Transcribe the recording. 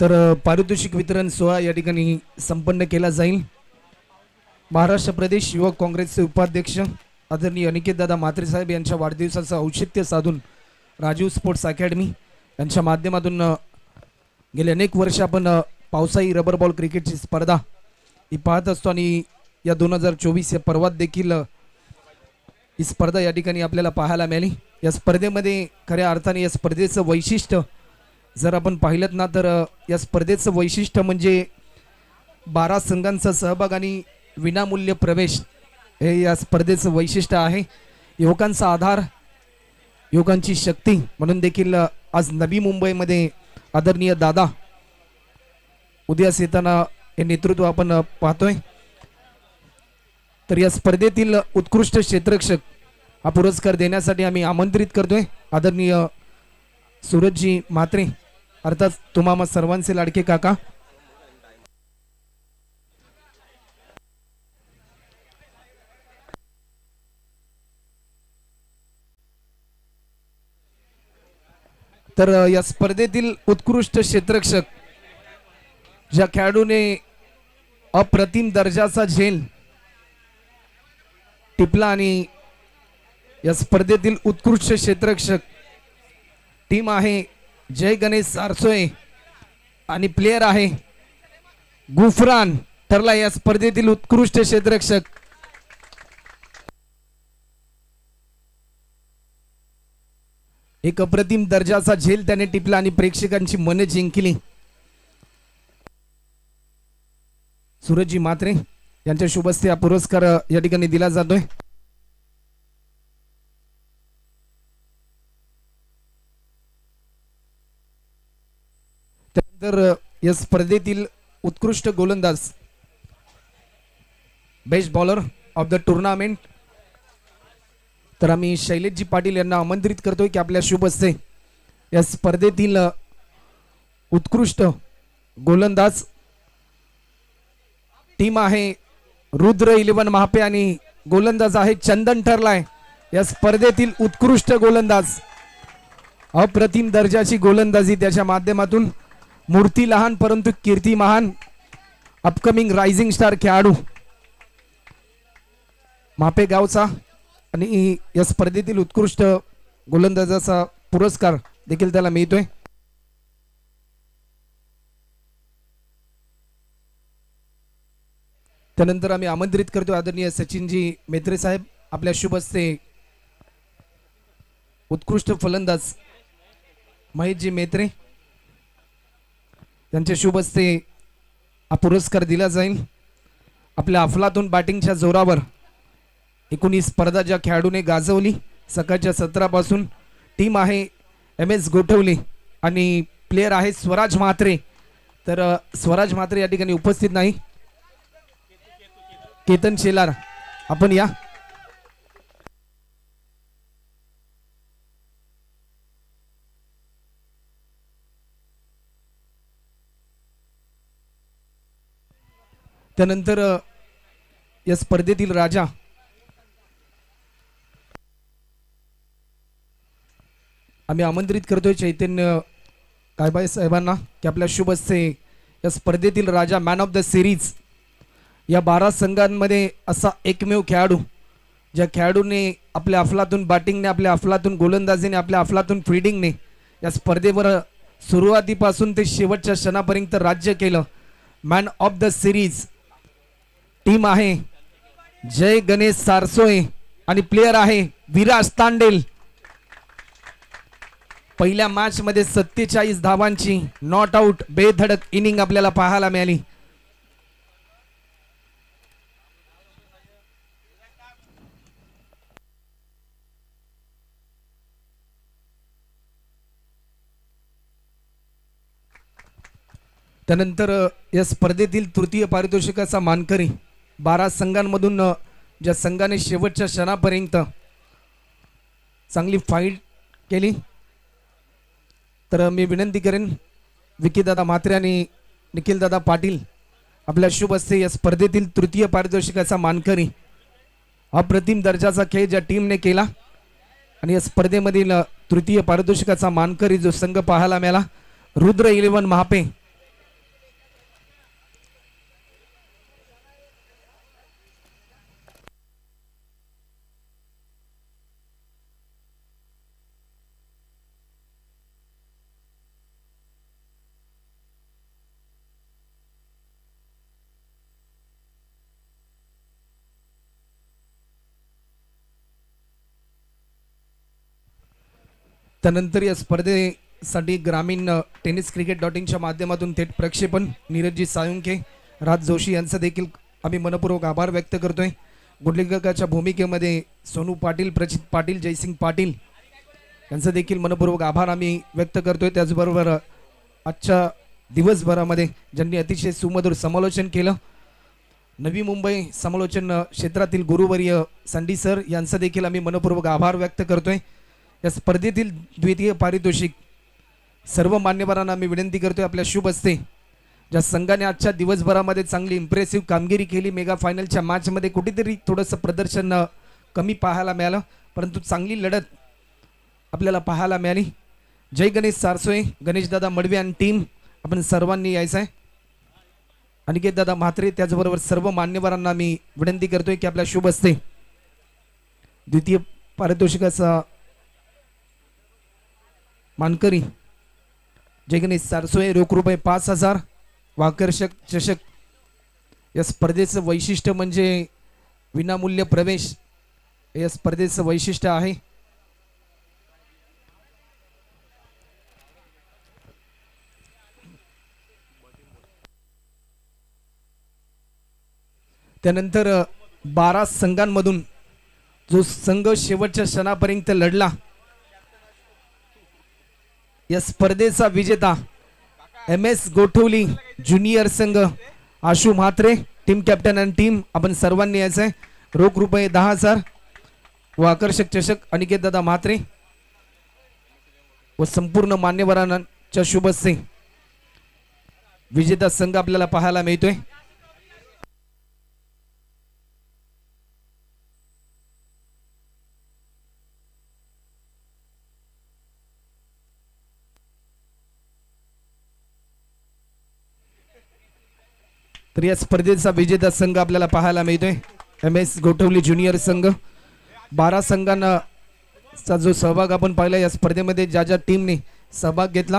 तर पारितोषिक वितरण सोहळा या ठिकाणी संपन्न केला जाईल। महाराष्ट्र प्रदेश युवक काँग्रेसचे उपाध्यक्ष आदरणीय अनिकेतदादा म्हात्रे साहेब यांच्या वाढदिवसाचं औचित्य साधून राजीव स्पोर्ट्स अकॅडमी यांच्या माध्यमातून गेले अनेक वर्ष आपण पावसाळी रबर बॉल क्रिकेटची स्पर्धा ही पाहत असतो आणि या 2024 या पर्वात देखील ही स्पर्धा या ठिकाणी आपल्याला पाहायला मिळाली। या स्पर्धेमध्ये खऱ्या अर्थाने या स्पर्धेचं वैशिष्ट्य जर आपण पाहिलं ना तर या स्पर्धेचं वैशिष्ट्य म्हणजे 12 संघांचा सहभाग आणि विनामूल्य प्रवेश हे या स्पर्धेचं वैशिष्ट्य आहे। युवकांचा आधार, युवकांची शक्ती म्हणून देखील आज नवी मुंबईमध्ये आदरणीय दादा उदयास येताना हे नेतृत्व आपण पाहतोय। तर या स्पर्धेतील उत्कृष्ट क्षेत्ररक्षक हा पुरस्कार देण्यासाठी आम्ही आमंत्रित करतोय आदरणीय सूरजजी म्हात्रे, अर्थात तुम्हा सर्वांचे लाडके काका। तर या स्पर्धेतील उत्कृष्ट क्षेत्ररक्षक ज्या खेळाडूने अप्रतिम दर्जाचा झेल टिपला आणि या स्पर्धेतील उत्कृष्ट क्षेत्ररक्षक टीम आहे जय गणेश सारसोय आणि प्लेयर आहे गुफरान ठरला या स्पर्धेतील उत्कृष्ट क्षेत्ररक्षक। एक अप्रतिम दर्जाचा झेल त्याने टिपला आणि प्रेक्षकांची मने जिंकली। सूरजजी म्हात्रे यांच्या शुभ हस्ते हा पुरस्कार या ठिकाणी दिला जातोय। त्यानंतर या स्पर्धेतील उत्कृष्ट गोलंदाज best bowler of the tournament तर आम्ही शैलेशजी पाटील यांना आमंत्रित करतोय की आपल्या शुभ हस्ते या स्पर्धेतील उत्कृष्ट गोलंदाज टीम आहे रुद्र 11 महापे आणि गोलंदाज आहे चंदन ठरलाय। या स्पर्धेतील उत्कृष्ट गोलंदाज अप्रतिम दर्जाची गोलंदाजी त्याच्या माध्यमातून मूर्ती लहान परंतु कीर्ती महान अपकमिंग रायझिंग स्टार खेळाडू महापे गावचा आणि या स्पर्धेतील उत्कृष्ट गोलंदाजाचा पुरस्कार देखील त्याला मिळतोय। त्यानंतर आम्ही आमंत्रित करतो आदरणीय सचिनजी मेत्रे साहेब, आपल्या शुभ हस्ते उत्कृष्ट फलंदाज महेशजी मेत्रे यांच्या शुभ हस्ते हा पुरस्कार दिला जाईल। आपल्या अफलातून बॅटिंगच्या जोरावर 19 स्पर्धा ज्या खेळाडूने गाजवली सकाळच्या सत्रापासून टीम आहे MS गोठवले आणि प्लेयर आहे स्वराज म्हात्रे। तर स्वराज म्हात्रे या ठिकाणी उपस्थित नाही, केतन शेलार आपण या। त्यानंतर या स्पर्धेतील राजा आम्ही आमंत्रित करतोय चैतन्य कायबाई साहेबांना की आपल्या शुभ हस्ते या स्पर्धेतील राजा मॅन ऑफ द सिरीज या 12 संघांमध्ये असा एकमेव खेळाडू ज्या खेळाडूने आपल्या अफलातून बॅटिंगने, आपल्या अफलातून गोलंदाजीने, आपल्या अफलातून फिल्डिंगने या स्पर्धेवर सुरुवातीपासून ते शेवटच्या क्षणापर्यंत राज्य केलं। Man of the series team आहे जय गणेश सारसोय आणि प्लेयर आहे विराज तांडेल। पहिल्या मॅच मध्ये 47 धावांची नॉट आउट बेधडक इनिंग आपल्याला पाहायला मिळाली। त्यानंतर या स्पर्धेतील तृतीय पारितोषिकाचा मानकरी 12 संघांमधून ज्या संघाने शेवटच्या क्षणापर्यंत चांगली फाईट केली तर मी विनंती करेन विकीदादा म्हात्रे आणि निखिलदादा पाटील आपल्या शुभ हस्ते या स्पर्धेतील तृतीय पारितोषिकाचा मानकरी अप्रतिम दर्जाचा खेळ ज्या टीमने केला आणि या स्पर्धेमधील तृतीय पारितोषिकाचा मानकरी जो संघ पाहायला मिळाला रुद्र 11 महापे त्यानंतर या स्पर्धेसाठी ग्रामीण टेनिस क्रिकेट.inच्या माध्यमातून थेट प्रक्षेपण नीरजजी साळुंखे, राज जोशी यांचा देखील आम्ही मनपूर्वक आभार व्यक्त करतोय। गुडलेखकाच्या भूमिकेमध्ये सोनू पाटील, प्रचित पाटील, जयसिंग पाटील यांचा देखील मनपूर्वक आभार आम्ही व्यक्त करतोय। त्याचबरोबर आजच्या दिवसभरामध्ये ज्यांनी अतिशय सुमधुर समालोचन केलं, नवी मुंबई समालोचन क्षेत्रातील गुरुवर्य संडी सर यांचा देखील आम्ही मनपूर्वक आभार व्यक्त करतोय। या स्पर्धेतील द्वितीय पारितोषिक सर्व मान्यवरांना आम्ही विनंती करतोय आपल्या शुभ हस्ते, ज्या संघाने आजच्या दिवसभरामध्ये चांगली इम्प्रेसिव्ह कामगिरी केली, मेगा फायनलच्या मॅचमध्ये कुठेतरी थोडंसं प्रदर्शन कमी पाहायला मिळालं, परंतु चांगली लढत आपल्याला पाहायला मिळाली। जय गणेश सारसोय, गणेशदादा मडवे आणि टीम आपण सर्वांनी यायचं आहे। अनिकेतदादा म्हात्रे त्याचबरोबर सर्व मान्यवरांना मी विनंती करतोय की आपल्या शुभ हस्ते द्वितीय पारितोषिकाचा मानकरी जय गणेश सारसोय, रोख रुपये 5000, वाकर्षक चषक। या स्पर्धेचं वैशिष्ट्य म्हणजे विनामूल्य प्रवेश, या स्पर्धेचं वैशिष्ट्य आहे। त्यानंतर 12 संघांमधून जो संघ शेवटच्या क्षणापर्यंत लढला, या स्पर्धेचा विजेता MS गोठवली ज्युनियर संघ, आशु म्हात्रे टीम कॅप्टन आणि टीम आपण सर्वांनी यायचं आहे। रोख रुपये 10,000 व आकर्षक चषक अनिकेतदादा म्हात्रे व संपूर्ण मान्यवरांच्या शुभ हस्ते विजेता संघ आपल्याला पाहायला मिळतोय। तर या स्पर्धेचा विजेता संघ आपल्याला पाहायला मिळतोय MS गोठवली ज्युनियर संघ। 12 संघांचा जो सहभाग आपण पाहिला या स्पर्धेमध्ये, ज्या ज्या टीमने सहभाग घेतला